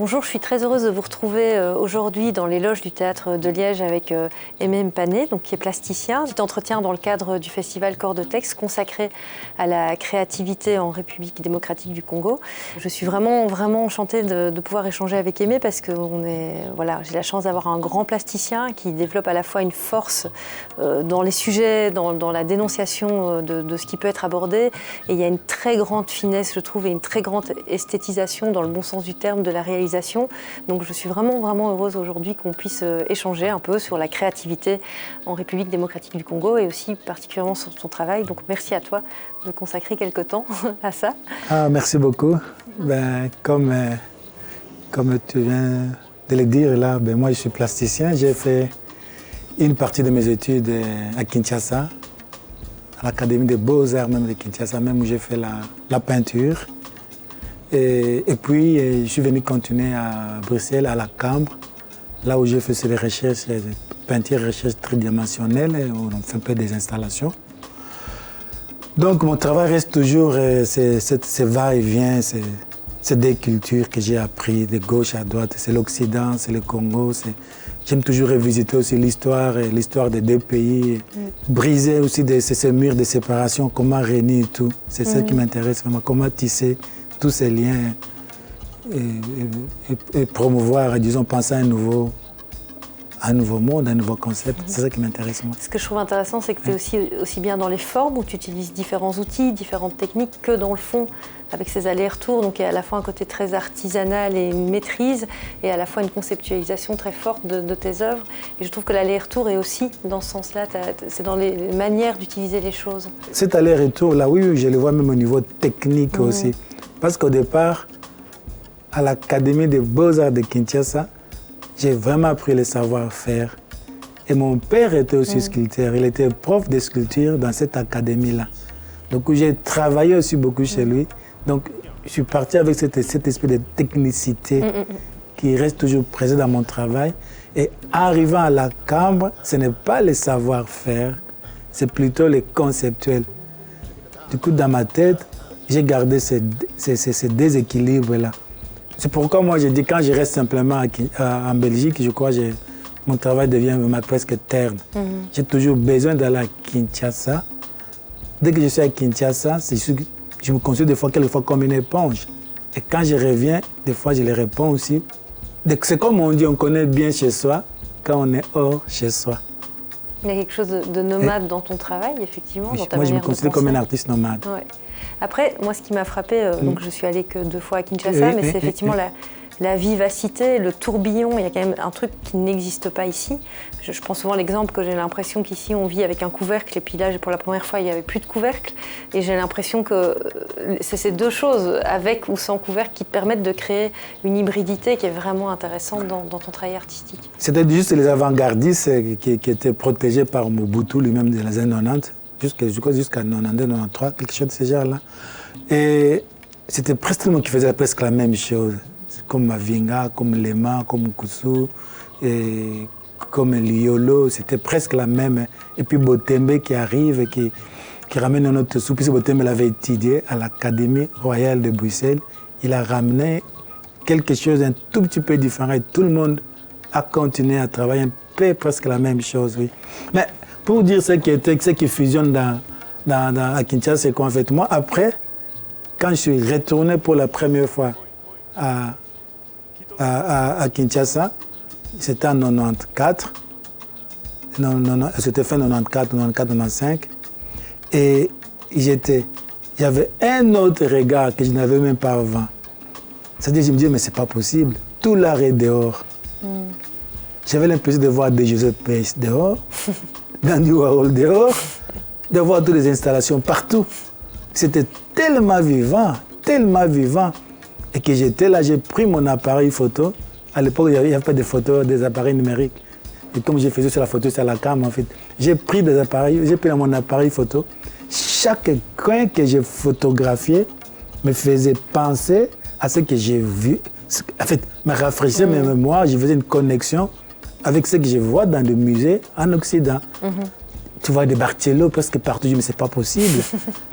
Bonjour, je suis très heureuse de vous retrouver aujourd'hui dans les loges du Théâtre de Liège avec Aimé Mpané, qui est plasticien. Petit entretien dans le cadre du festival Corps de Texte consacré à la créativité en République démocratique du Congo. Je suis vraiment enchantée de pouvoir échanger avec Aimé parce que j'ai la chance d'avoir un grand plasticien qui développe à la fois une force dans les sujets, dans la dénonciation de ce qui peut être abordé. Et il y a une très grande finesse, je trouve, et une très grande esthétisation dans le bon sens du terme de la réalisation. Donc je suis vraiment heureuse aujourd'hui qu'on puisse échanger un peu sur la créativité en République démocratique du Congo et aussi particulièrement sur ton travail. Donc merci à toi de consacrer quelques temps à ça. Merci beaucoup. Comme tu viens de le dire, là, moi je suis plasticien. J'ai fait une partie de mes études à Kinshasa, à l'Académie des Beaux-Arts même de Kinshasa, même où j'ai fait la peinture. Et puis, je suis venu continuer à Bruxelles, à la Cambre, là où j'ai fait des recherches, peinture et recherches tridimensionnelles, où on fait un peu des installations. Donc, mon travail reste toujours ces va-et-vient, ces deux cultures que j'ai appris de gauche à droite. C'est l'Occident, c'est le Congo. J'aime toujours revisiter aussi l'histoire des deux pays, briser aussi ces murs de séparation, comment réunir tout. C'est ça qui m'intéresse vraiment, comment tisser tous ces liens et promouvoir, disons, penser à un nouveau monde, un nouveau concept. C'est ça qui m'intéresse moi. Ce que je trouve intéressant, c'est que tu es aussi bien dans les formes où tu utilises différents outils, différentes techniques, que dans le fond, avec ces allers-retours. Donc il y a à la fois un côté très artisanal et une maîtrise, et à la fois une conceptualisation très forte de tes œuvres. Et je trouve que l'aller-retour est aussi dans ce sens-là, c'est dans les manières d'utiliser les choses. Cet aller-retour-là, oui, je le vois même au niveau technique aussi. Parce qu'au départ, à l'Académie des Beaux-Arts de Kinshasa, j'ai vraiment appris le savoir-faire. Et mon père était aussi sculpteur. Il était prof de sculpture dans cette académie-là. Donc j'ai travaillé aussi beaucoup chez lui. Donc je suis parti avec cet esprit de technicité qui reste toujours présent dans mon travail. Et arrivant à la Cambre, ce n'est pas le savoir-faire, c'est plutôt le conceptuel. Du coup, dans ma tête, j'ai gardé ces déséquilibres-là. C'est pourquoi moi je dis quand je reste simplement en Belgique, je crois que mon travail devient presque terne. J'ai toujours besoin d'aller à Kinshasa. Dès que je suis à Kinshasa, je me considère quelquefois comme une éponge. Et quand je reviens, des fois je les réponds aussi. C'est comme on dit, on connaît bien chez soi quand on est hors chez soi. Il y a quelque chose de nomade dans ton travail, effectivement. Oui, dans ta moi je me manière considère comme un artiste nomade. Ouais. Après, moi, ce qui m'a frappé, donc je suis allée que 2 fois à Kinshasa, mais c'est effectivement la vivacité, le tourbillon. Il y a quand même un truc qui n'existe pas ici. Je prends souvent l'exemple que j'ai l'impression qu'ici, on vit avec un couvercle, et puis là, pour la première fois, il n'y avait plus de couvercle. Et j'ai l'impression que c'est ces deux choses, avec ou sans couvercle, qui permettent de créer une hybridité qui est vraiment intéressante dans ton travail artistique. C'était juste les avant-gardistes qui étaient protégés par Mobutu lui-même dans les années 90. Jusqu'à 92, 93, quelque chose de ce genre-là. Et c'était presque tout le monde qui faisait presque la même chose. Comme Mavinga, comme Lema, comme Koussou, et comme Liolo, c'était presque la même. Et puis Botembe qui arrive et qui ramène un autre sou. Puisque Botembe l'avait étudié à l'Académie royale de Bruxelles, il a ramené quelque chose d'un tout petit peu différent. Et tout le monde a continué à travailler un peu presque la même chose, oui. Mais pour dire ce qui fusionne à Kinshasa, c'est qu'en fait, moi, après, quand je suis retourné pour la première fois à Kinshasa, c'était en 94, c'était fin 94, 95, et j'avais un autre regard que je n'avais même pas avant. C'est-à-dire, je me disais, mais c'est pas possible, tout l'art est dehors. J'avais l'impression de voir des Joseph Beuys dehors, d'Andy Warhol dehors, de voir toutes les installations partout. C'était tellement vivant, et que j'étais là, j'ai pris mon appareil photo. À l'époque, il n'y avait pas de photos, des appareils numériques. Et comme je faisais sur la photo, sur la cam, en fait, j'ai pris mon appareil photo. Chaque coin que j'ai photographié me faisait penser à ce que j'ai vu. En fait, me rafraîchissait mes mémoires, je faisais une connexion avec ce que je vois dans le musée en Occident. Tu vois des Barcello presque partout, je me dis, mais c'est pas possible.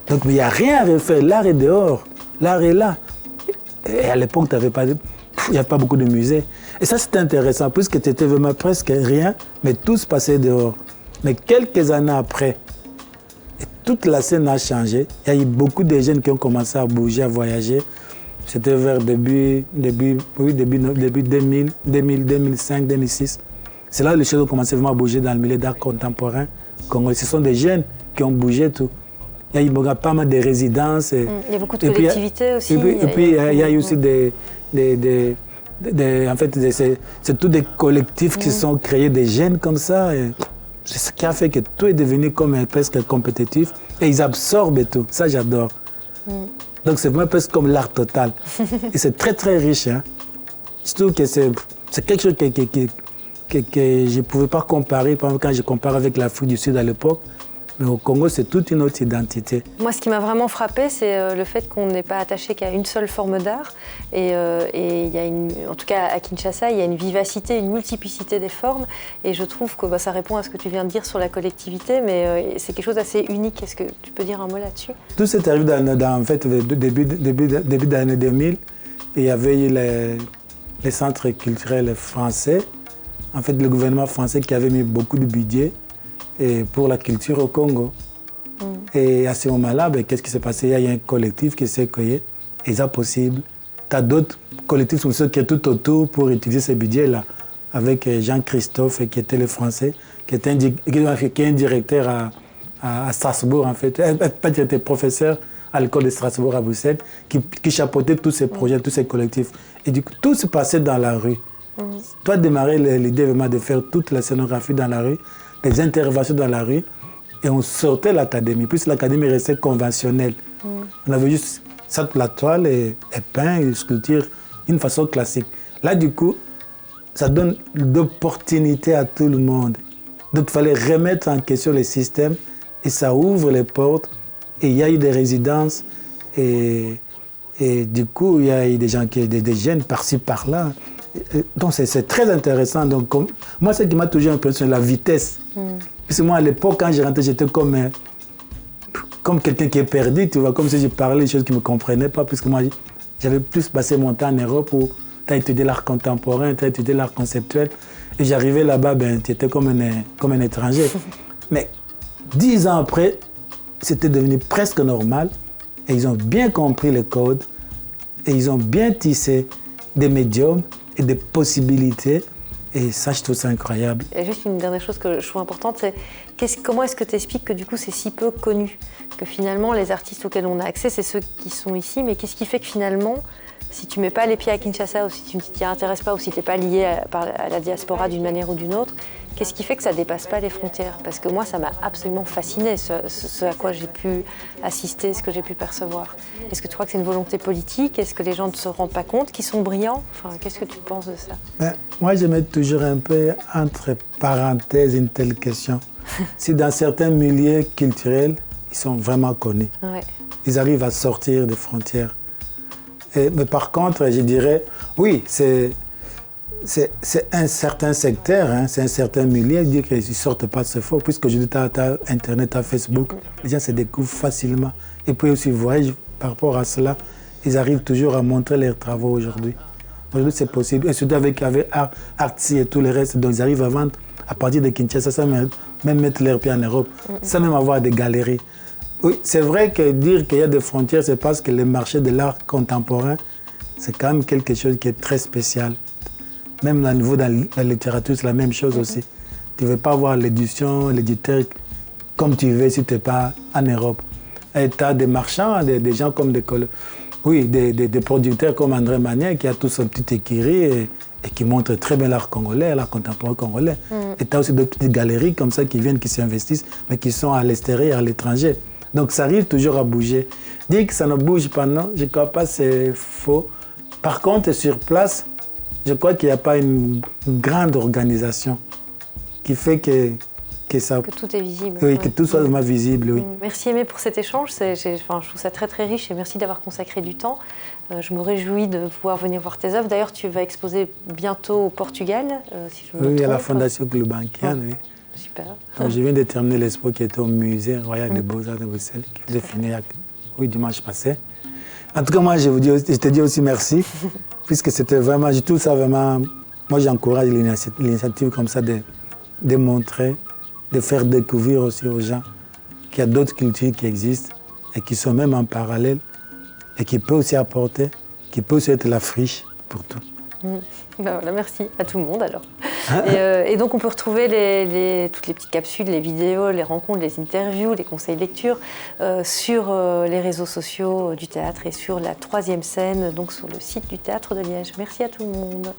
Donc, il n'y a rien à refaire. L'art est dehors, l'art est là. Et à l'époque, tu n'avais pas de... il n'y a pas beaucoup de musées. Et ça, c'était intéressant, puisque tu étais vraiment presque rien, mais tout se passait dehors. Mais quelques années après, toute la scène a changé. Il y a eu beaucoup de jeunes qui ont commencé à bouger, à voyager. C'était vers début 2000, 2005, 2006. C'est là que les choses ont commencé vraiment à bouger dans le milieu d'art contemporain congolais. Ce sont des jeunes qui ont bougé tout. Il y a eu pas mal de résidences. Il y a beaucoup de collectivités aussi. Et puis, il y a eu aussi en fait, c'est tous des collectifs qui se sont créés, des jeunes comme ça. C'est ce qui a fait que tout est devenu comme presque compétitif. Et ils absorbent tout. Ça, j'adore. Donc, c'est vraiment presque comme l'art total. Et c'est très, très riche. Hein. Je trouve que c'est quelque chose que je ne pouvais pas comparer. Par exemple, quand je compare avec l'Afrique du Sud à l'époque, mais au Congo, c'est toute une autre identité. Moi, ce qui m'a vraiment frappé, c'est le fait qu'on n'est pas attaché qu'à une seule forme d'art. Et il y a en tout cas, à Kinshasa, il y a une vivacité, une multiplicité des formes. Et je trouve que ça répond à ce que tu viens de dire sur la collectivité, mais c'est quelque chose d'assez unique. Est-ce que tu peux dire un mot là-dessus? Tout c'est arrivé en fait, début de l'année 2000. Il y avait eu les centres culturels français. En fait, le gouvernement français qui avait mis beaucoup de budget pour la culture au Congo. Et à ce moment-là, qu'est-ce qui s'est passé? Il y a un collectif qui s'est créé. Et c'est possible. Tu as d'autres collectifs qui sont tout autour pour utiliser ce budget-là. Avec Jean-Christophe, qui était le Français, qui est un directeur à Strasbourg, en fait. Pas directeur, professeur à l'école de Strasbourg à Bruxelles, qui chapeautait tous ces projets, tous ces collectifs. Et du coup, tout se passait dans la rue. Toi, démarrer l'idée vraiment de faire toute la scénographie dans la rue, les interventions dans la rue, et on sortait l'académie, puisque l'académie restait conventionnelle. On avait juste la toile et peint et sculpture d'une façon classique. Là, du coup, ça donne l'opportunité à tout le monde. Donc, il fallait remettre en question le système et ça ouvre les portes. Et il y a eu des résidences et du coup, il y a eu des gens des jeunes par-ci, par-là. Donc, c'est très intéressant. Donc, moi, ce qui m'a toujours impressionné, la vitesse. Parce que moi, à l'époque, quand j'ai rentré, j'étais comme quelqu'un qui est perdu, tu vois, comme si je parlais des choses qui ne me comprenaient pas, puisque moi, j'avais plus passé mon temps en Europe où tu as étudié l'art contemporain, tu as étudié l'art conceptuel. Et j'arrivais là-bas, tu étais comme un étranger. Mais 10 ans après, c'était devenu presque normal. Et ils ont bien compris le code. Et ils ont bien tissé des médiums et des possibilités. Et ça, je trouve ça incroyable. Et juste une dernière chose que je trouve importante, c'est comment est-ce que tu expliques que du coup c'est si peu connu? Que finalement les artistes auxquels on a accès, c'est ceux qui sont ici, mais qu'est-ce qui fait que finalement, si tu ne mets pas les pieds à Kinshasa ou si tu ne t'y intéresses pas ou si tu n'es pas lié à la diaspora d'une manière ou d'une autre, qu'est-ce qui fait que ça ne dépasse pas les frontières? Parce que moi, ça m'a absolument fasciné, ce à quoi j'ai pu assister, ce que j'ai pu percevoir. Est-ce que tu crois que c'est une volonté politique? Est-ce que les gens ne se rendent pas compte qu'ils sont brillants? Enfin, qu'est-ce que tu penses de ça? Moi, je mets toujours un peu entre parenthèses une telle question. Si dans certains milieux culturels, ils sont vraiment connus, ils arrivent à sortir des frontières. Mais par contre, je dirais, oui, c'est un certain secteur, c'est un certain milieu, dire qu'ils ne sortent pas de ce faux, puisque je dis, tu as Internet, tu as Facebook, les gens se découvrent facilement. Et puis aussi, voyez, par rapport à cela, ils arrivent toujours à montrer leurs travaux aujourd'hui. Aujourd'hui, c'est possible. Et surtout avec Artsy et tout le reste, donc ils arrivent à vendre à partir de Kinshasa, sans même mettre leurs pieds en Europe, sans même avoir des galeries. Oui, c'est vrai que dire qu'il y a des frontières, c'est parce que le marché de l'art contemporain, c'est quand même quelque chose qui est très spécial. Même au niveau de la littérature, c'est la même chose aussi. Tu ne veux pas avoir l'édition, l'éditeur comme tu veux si tu n'es pas en Europe. Et tu as des marchands, des gens comme des producteurs comme André Magnier qui a tout son petit écurie et qui montre très bien l'art congolais, l'art contemporain congolais. Et tu as aussi des petites galeries comme ça qui viennent, qui s'investissent, mais qui sont à l'extérieur, à l'étranger. Donc ça arrive toujours à bouger. Dire que ça ne bouge pas, non, je ne crois pas, c'est faux. Par contre, sur place, je crois qu'il n'y a pas une grande organisation qui fait que tout est visible. Oui, que tout soit vraiment visible, oui. Merci Aimé pour cet échange, je trouve ça très très riche et merci d'avoir consacré du temps. Je me réjouis de pouvoir venir voir tes œuvres. D'ailleurs, tu vas exposer bientôt au Portugal, si je me trompe. Oui, à la Fondation Gulbenkian, oui. Super. Donc, je viens de terminer l'expo qui était au Musée Royal des Beaux-Arts de Bruxelles, qui s'est fini dimanche passé. En tout cas, moi, je te dis aussi merci. puisque c'était vraiment, je trouve ça vraiment, moi j'encourage l'initiative comme ça de montrer, de faire découvrir aussi aux gens qu'il y a d'autres cultures qui existent et qui sont même en parallèle et qui peuvent aussi apporter, qui peuvent aussi être la friche pour tout. Ben voilà, merci à tout le monde alors. Et donc on peut retrouver toutes les petites capsules, les vidéos, les rencontres, les interviews, les conseils lecture sur les réseaux sociaux du théâtre et sur la 3e scène, donc sur le site du Théâtre de Liège. Merci à tout le monde.